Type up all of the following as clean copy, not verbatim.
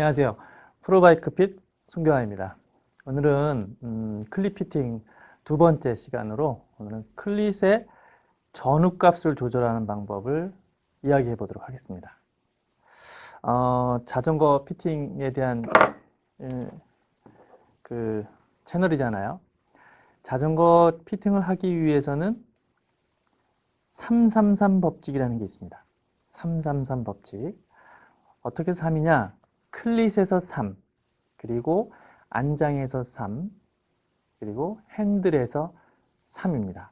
안녕하세요. 프로바이크핏 송교환입니다. 오늘은 클릿 피팅 두 번째 시간으로 오늘은 클릿의 전후값을 조절하는 방법을 이야기해 보도록 하겠습니다. 자전거 피팅에 대한 그 채널이잖아요. 자전거 피팅을 하기 위해서는 333 법칙이라는 게 있습니다. 333 법칙. 어떻게 3이냐? 클릿에서 3, 그리고 안장에서 3, 그리고 핸들에서 3입니다.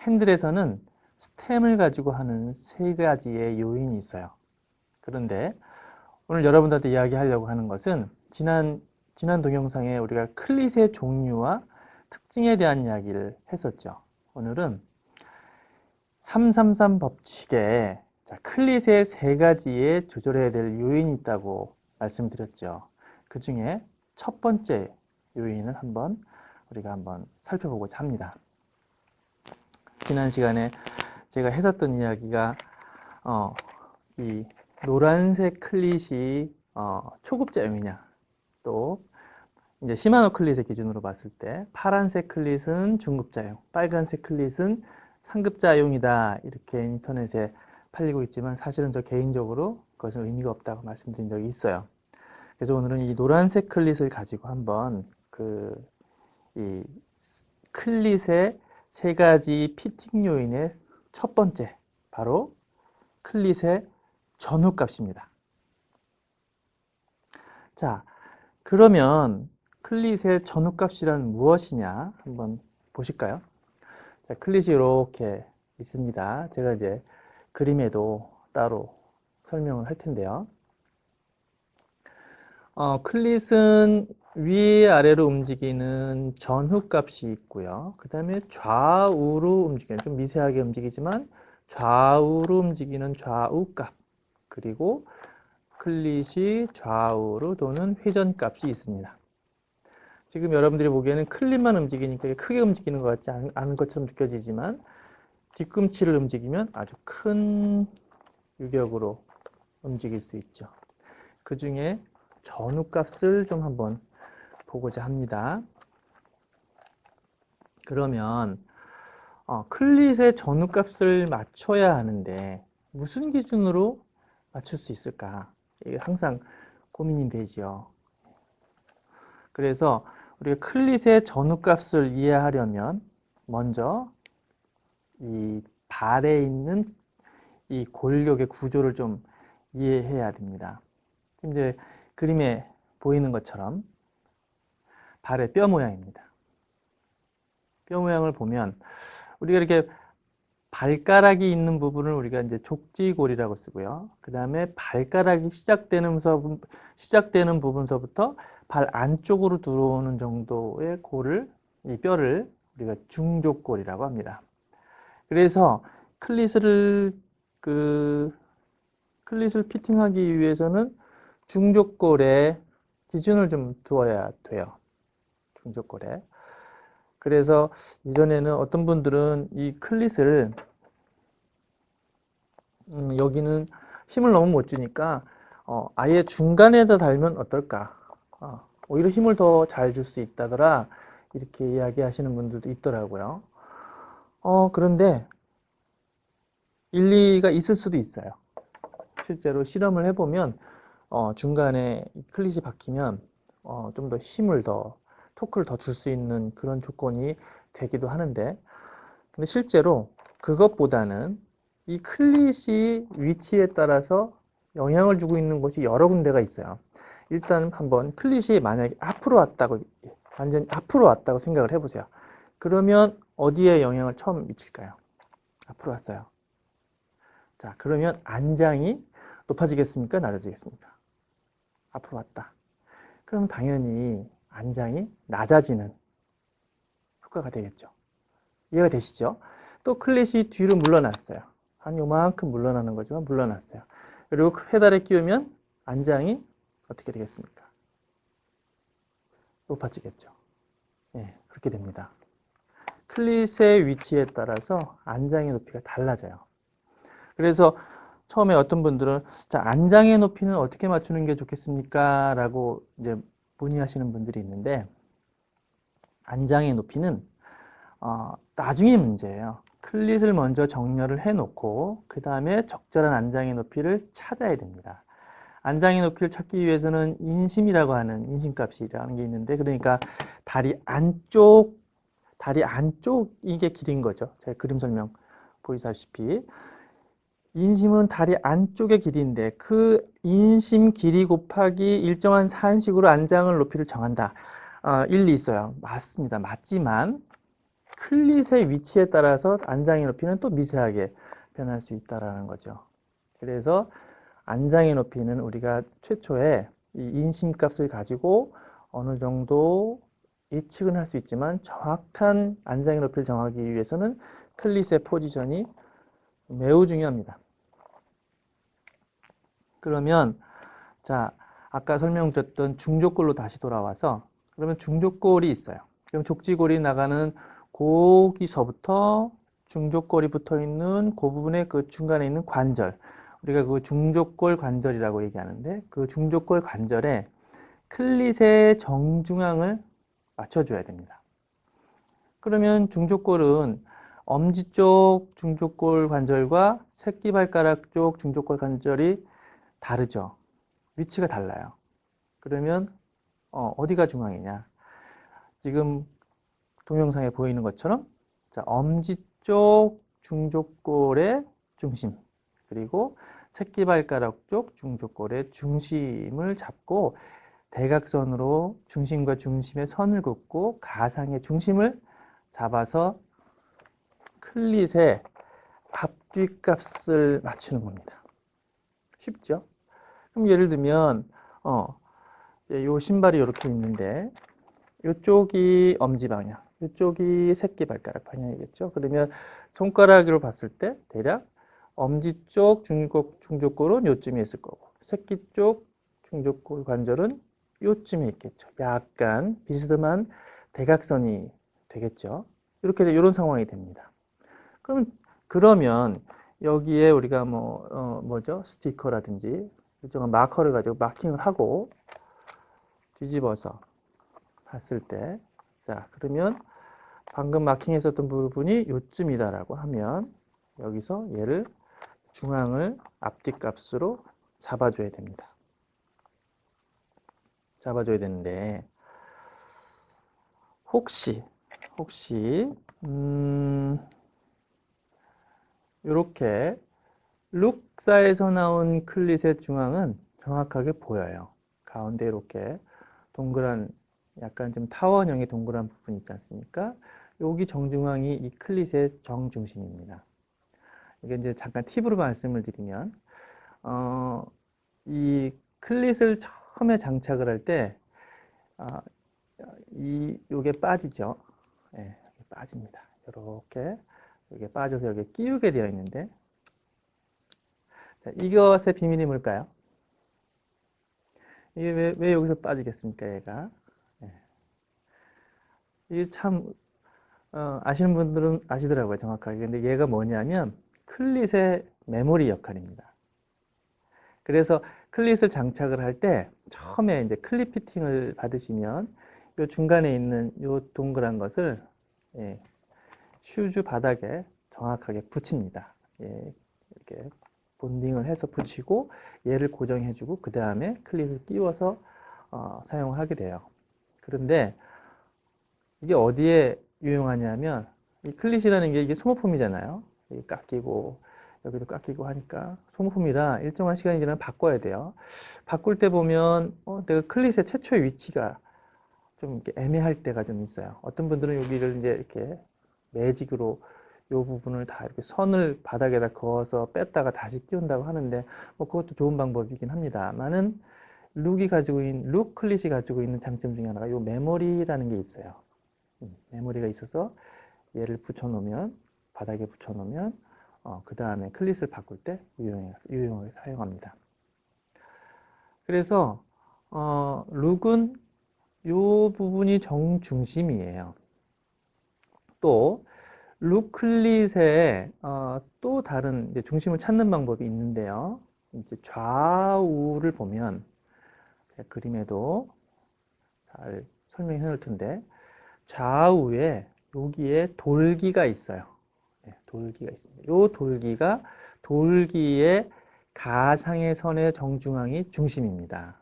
핸들에서는 스템을 가지고 하는 세 가지의 요인이 있어요. 그런데 오늘 여러분들한테 이야기하려고 하는 것은 지난 동영상에 우리가 클릿의 종류와 특징에 대한 이야기를 했었죠. 오늘은 333 법칙에 클릿의 세 가지의 조절해야 될 요인이 있다고 말씀드렸죠. 그 중에 첫 번째 요인을 우리가 한번 살펴보고자 합니다. 지난 시간에 제가 했었던 이야기가 이 노란색 클릿이 초급자용이냐, 또 이제 시마노 클릿의 기준으로 봤을 때 파란색 클릿은 중급자용, 빨간색 클릿은 상급자용이다, 이렇게 인터넷에 팔리고 있지만 사실은 저 개인적으로 그것은 의미가 없다고 말씀드린 적이 있어요. 그래서 오늘은 이 노란색 클릿을 가지고 한번 이 클릿의 세 가지 피팅 요인의 첫 번째, 바로 클릿의 전후값입니다. 자, 그러면 클릿의 전후값이란 무엇이냐 한번 보실까요? 자, 클릿이 이렇게 있습니다. 제가 이제 그림에도 따로 설명을 할 텐데요. 클릿은 위아래로 움직이는 전후값이 있고요. 그 다음에 좌우로 움직이는, 좀 미세하게 움직이지만 좌우로 움직이는 좌우값, 그리고 클릿이 좌우로 도는 회전값이 있습니다. 지금 여러분들이 보기에는 클릿만 움직이니까 크게 움직이는 것 같지 않은 것처럼 느껴지지만 뒤꿈치를 움직이면 아주 큰 유격으로 움직일 수 있죠. 그 중에 전후값을 좀 한번 보고자 합니다. 그러면 클릿의 전후값을 맞춰야 하는데 무슨 기준으로 맞출 수 있을까? 이게 항상 고민이 되죠. 그래서 우리가 클릿의 전후값을 이해하려면 먼저 이 발에 있는 이 골격의 구조를 좀 이해해야 됩니다. 이제 그림에 보이는 것처럼 발의 뼈 모양입니다. 뼈 모양을 보면 우리가 이렇게 발가락이 있는 부분을 우리가 이제 족지골이라고 쓰고요. 그 다음에 발가락이 시작되는 부분서부터 발 안쪽으로 들어오는 정도의 이 뼈를 우리가 중족골이라고 합니다. 그래서 클릿을 피팅하기 위해서는 중족골에 기준을 좀 두어야 돼요. 중족골에. 그래서 이전에는 어떤 분들은 이 클릿을 여기는 힘을 너무 못 주니까 아예 중간에다 달면 어떨까? 오히려 힘을 더 잘 줄 수 있다더라, 이렇게 이야기하시는 분들도 있더라고요. 그런데 일리가 있을 수도 있어요. 실제로 실험을 해보면 중간에 클릿이 박히면 좀 더 토크를 더 줄 수 있는 그런 조건이 되기도 하는데, 근데 실제로 그것보다는 이 클릿이 위치에 따라서 영향을 주고 있는 곳이 여러 군데가 있어요. 일단 한번 클릿이 만약에 완전히 앞으로 왔다고 생각을 해보세요. 그러면 어디에 영향을 처음 미칠까요? 앞으로 왔어요. 자, 그러면 안장이 높아지겠습니까? 낮아지겠습니까? 앞으로 왔다. 그럼 당연히 안장이 낮아지는 효과가 되겠죠. 이해가 되시죠? 또 클릿이 뒤로 물러났어요. 한 요만큼 물러나는 거지만 물러났어요. 그리고 페달에 끼우면 안장이 어떻게 되겠습니까? 높아지겠죠. 예, 그렇게 됩니다. 클릿의 위치에 따라서 안장의 높이가 달라져요. 그래서 처음에 어떤 분들은 자, 안장의 높이는 어떻게 맞추는 게 좋겠습니까? 라고 이제 문의하시는 분들이 있는데 안장의 높이는 나중에 문제예요. 클릿을 먼저 정렬을 해놓고 그 다음에 적절한 안장의 높이를 찾아야 됩니다. 안장의 높이를 찾기 위해서는 인심이라고 하는 인심값이라는 게 있는데 그러니까 다리 안쪽 이게 길인 거죠. 제가 그림 설명 보이시다시피 인심은 다리 안쪽의 길이인데 그 인심 길이 곱하기 일정한 산식으로 안장을 높이를 정한다. 일리 있어요. 맞습니다. 맞지만 클릿의 위치에 따라서 안장의 높이는 또 미세하게 변할 수 있다는 거죠. 그래서 안장의 높이는 우리가 최초에 이 인심값을 가지고 어느 정도 예측은 할 수 있지만 정확한 안장의 높이를 정하기 위해서는 클릿의 포지션이 매우 중요합니다. 그러면 자, 아까 설명드렸던 중족골로 다시 돌아와서 그러면 중족골이 있어요. 그럼 족지골이 나가는 거기서부터 중족골이 붙어 있는 그 부분에 그 중간에 있는 관절 우리가 그 중족골 관절이라고 얘기하는데 그 중족골 관절에 클릿의 정중앙을 맞춰줘야 됩니다. 그러면 중족골은 엄지 쪽 중족골 관절과 새끼발가락 쪽 중족골 관절이 다르죠. 위치가 달라요. 그러면 어디가 중앙이냐? 지금 동영상에 보이는 것처럼 자, 엄지 쪽 중족골의 중심 그리고 새끼발가락 쪽 중족골의 중심을 잡고 대각선으로 중심과 중심의 선을 긋고 가상의 중심을 잡아서 클릿의 앞뒤값을 맞추는 겁니다. 쉽죠? 그럼 예를 들면 요 신발이 이렇게 있는데 이쪽이 엄지 방향, 이쪽이 새끼발가락 방향이겠죠. 그러면 손가락으로 봤을 때 대략 엄지 쪽 중족골은 요쯤에 있을 거고 새끼 쪽 중족골 관절은 요쯤에 있겠죠. 약간 비스듬한 대각선이 되겠죠. 이렇게 이런 상황이 됩니다. 그러면 여기에 우리가 뭐죠? 스티커라든지 일정한 마커를 가지고 마킹을 하고 뒤집어서 봤을 때, 자, 그러면 방금 마킹했었던 부분이 요쯤이다라고 하면 여기서 얘를 중앙을 앞뒤값으로 잡아줘야 됩니다. 잡아줘야 되는데 혹시 이렇게 룩사에서 나온 클릿의 중앙은 정확하게 보여요. 가운데 이렇게 동그란 약간 좀 타원형의 동그란 부분이 있지 않습니까? 여기 정중앙이 이 클릿의 정중심입니다. 이게 이제 잠깐 팁으로 말씀을 드리면 이 클릿을 처음에 장착을 할 때 요게 빠지죠. 네, 빠집니다. 이렇게 이게 빠져서 여기 끼우게 되어 있는데 자, 이것의 비밀이 뭘까요? 이게 왜 여기서 빠지겠습니까, 얘가? 네. 이게 참 아시는 분들은 아시더라고요, 정확하게. 근데 얘가 뭐냐면 클릿의 메모리 역할입니다. 그래서 클릿을 장착을 할 때 처음에 이제 클립 피팅을 받으시면 이 중간에 있는 이 동그란 것을 슈즈 바닥에 정확하게 붙입니다. 이렇게 본딩을 해서 붙이고 얘를 고정해주고 그 다음에 클릿을 끼워서 사용을 하게 돼요. 그런데 이게 어디에 유용하냐면 이 클릿이라는 게 이게 소모품이잖아요. 깎이고 여기도 깎이고 하니까 소모품이라 일정한 시간이 지나면 바꿔야 돼요. 바꿀 때 보면 내가 클릿의 최초의 위치가 좀 이렇게 애매할 때가 좀 있어요. 어떤 분들은 여기를 이제 이렇게 매직으로 이 부분을 다 이렇게 선을 바닥에다 그어서 뺐다가 다시 끼운다고 하는데 뭐 그것도 좋은 방법이긴 합니다만은 룩 클릿이 가지고 있는 장점 중에 하나가 이 메모리라는 게 있어요. 메모리가 있어서 얘를 붙여놓으면 바닥에 붙여놓으면 그 다음에 클릿을 바꿀 때 유용하게 사용합니다. 그래서 룩은 이 부분이 정중심이에요. 또 루클릿의 또 다른 이제 중심을 찾는 방법이 있는데요. 이제 좌우를 보면 제 그림에도 잘 설명해 놓을 텐데 좌우에 여기에 돌기가 있어요. 네, 돌기가 있습니다. 이 돌기가 돌기의 가상의 선의 정중앙이 중심입니다.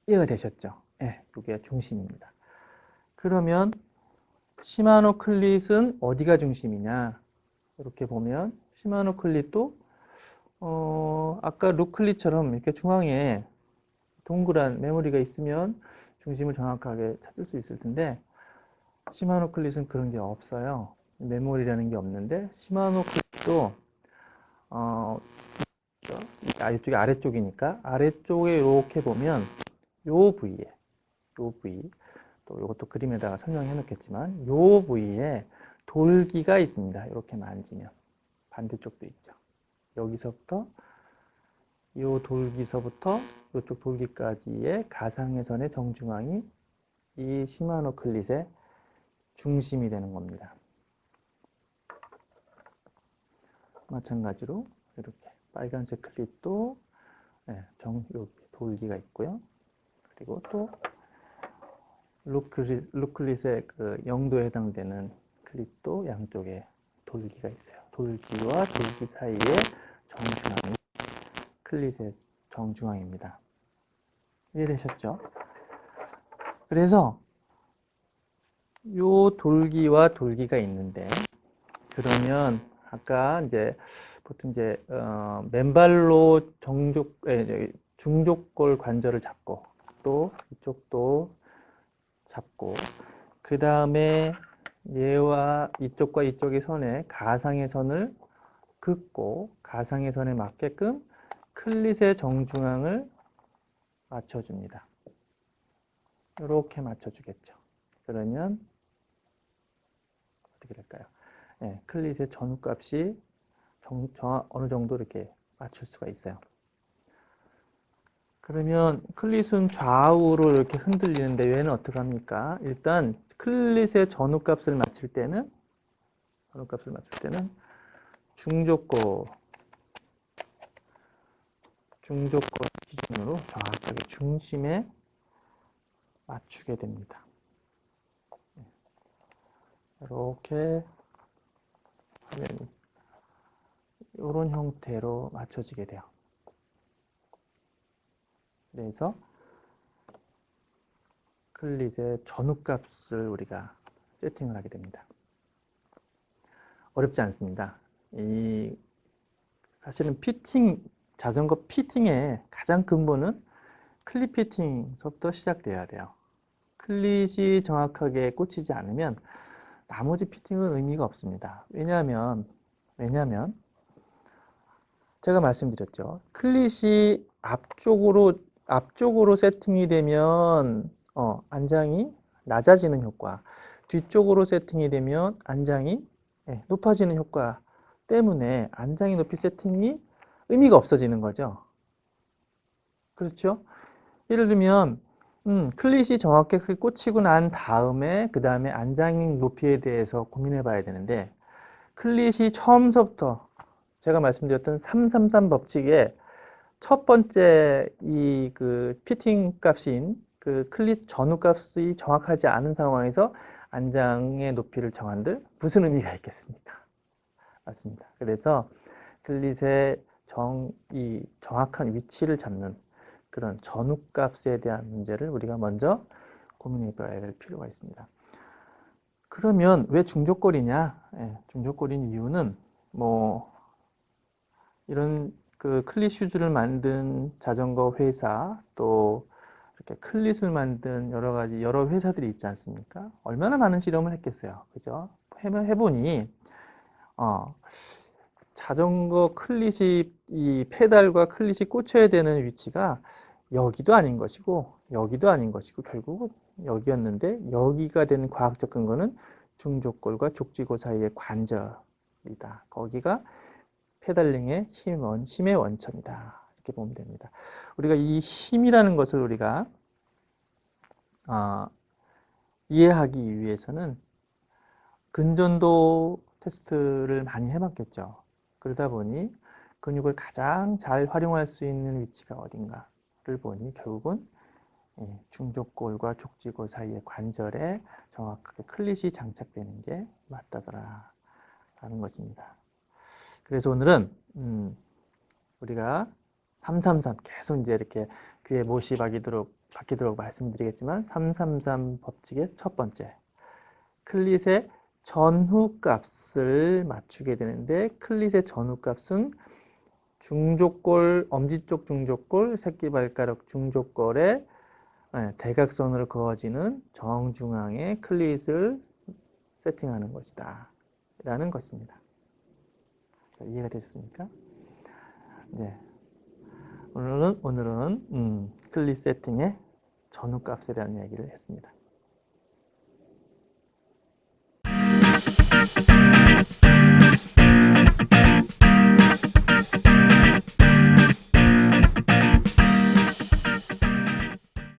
이해가 되셨죠? 네, 이게 중심입니다. 그러면 시마노 클릿은 어디가 중심이냐? 이렇게 보면 시마노 클릿도 아까 루클릿처럼 이렇게 중앙에 동그란 메모리가 있으면 중심을 정확하게 찾을 수 있을 텐데 시마노 클릿은 그런 게 없어요. 메모리라는 게 없는데 시마노 클릿도 이쪽이 아래쪽이니까 아래쪽에 이렇게 보면 요 부위에 요 부위 또 이것도 그림에다가 설명해 놓겠지만 요 부위에 돌기가 있습니다. 이렇게 만지면 반대쪽도 있죠. 여기서부터 요 돌기서부터 이쪽 돌기까지의 가상의 선의 정중앙이 이 시마노 클릿의 중심이 되는 겁니다. 마찬가지로 이렇게 빨간색 클릿도 여기 돌기가 있고요. 그리고 또 루클릿의 그 0도에 해당되는 클릿도 양쪽에 돌기가 있어요. 돌기와 돌기 사이의 정중앙이 클릿의 정중앙입니다. 이해되셨죠? 그래서 요 돌기와 돌기가 있는데 그러면 아까 이제 보통 이제 맨발로 중족골 관절을 잡고 또 이쪽도 잡고 그 다음에 얘와 이쪽과 이쪽의 선에 가상의 선을 긋고 가상의 선에 맞게끔 클릿의 정중앙을 맞춰줍니다. 이렇게 맞춰주겠죠. 그러면 어떻게 될까요? 네, 클릿의 전후값이 어느 정도 이렇게 맞출 수가 있어요. 그러면 클릿은 좌우로 이렇게 흔들리는데 얘는 어떻게 합니까? 일단 클릿의 전후값을 맞출 때는 중족골 기준으로 정확하게 중심에 맞추게 됩니다. 이렇게 하면 이런 형태로 맞춰지게 돼요. 그래서 클릿의 전후값을 우리가 세팅을 하게 됩니다. 어렵지 않습니다. 사실은 자전거 피팅의 가장 근본은 클릿 피팅서부터 시작돼야 돼요. 클릿이 정확하게 꽂히지 않으면 나머지 피팅은 의미가 없습니다. 왜냐하면 제가 말씀드렸죠. 클릿이 앞쪽으로 세팅이 되면 안장이 낮아지는 효과, 뒤쪽으로 세팅이 되면 안장이 높아지는 효과 때문에 안장의 높이 세팅이 의미가 없어지는 거죠. 그렇죠? 예를 들면 클릿이 정확하게 꽂히고 난 다음에 그 다음에 안장 높이에 대해서 고민해 봐야 되는데 클릿이 처음서부터 제가 말씀드렸던 333 법칙의 첫 번째 그 피팅 값인 그 클릿 전후 값이 정확하지 않은 상황에서 안장의 높이를 정한들 무슨 의미가 있겠습니까? 맞습니다. 그래서 클릿의 정확한 위치를 잡는 그런 전후 값에 대한 문제를 우리가 먼저 고민해 봐야 될 필요가 있습니다. 그러면 왜 중족골이냐? 중족골인 이유는 이런 그 클릿 슈즈를 만든 자전거 회사 또 이렇게 클릿을 만든 여러 회사들이 있지 않습니까? 얼마나 많은 실험을 했겠어요. 그죠? 해보니 자전거 클릿이 이 페달과 클릿이 꽂혀야 되는 위치가 여기도 아닌 것이고 여기도 아닌 것이고 결국 여기였는데 여기가 되는 과학적 근거는 중족골과 족지골 사이의 관절이다. 거기가 페달링의 힘의 원천이다. 이렇게 보면 됩니다. 우리가 이 힘이라는 것을 우리가 이해하기 위해서는 근전도 테스트를 많이 해봤겠죠. 그러다 보니 근육을 가장 잘 활용할 수 있는 위치가 어딘가를 보니 결국은 중족골과 족지골 사이의 관절에 정확하게 클릿이 장착되는 게 맞다더라 라는 것입니다. 그래서 오늘은 우리가 333 계속 이제 이렇게 귀에 못이 박히도록 말씀드리겠지만 333 법칙의 첫 번째, 클릿의 전후 값을 맞추게 되는데, 클릿의 전후 값은 중족골, 엄지쪽 중족골, 새끼발가락 중족골에 대각선으로 그어지는 정중앙에 클릿을 세팅하는 것이다 라는 것입니다. 이해가 됐습니까? 네. 오늘은 클릿 세팅의 전후 값에 대한 이야기를 했습니다.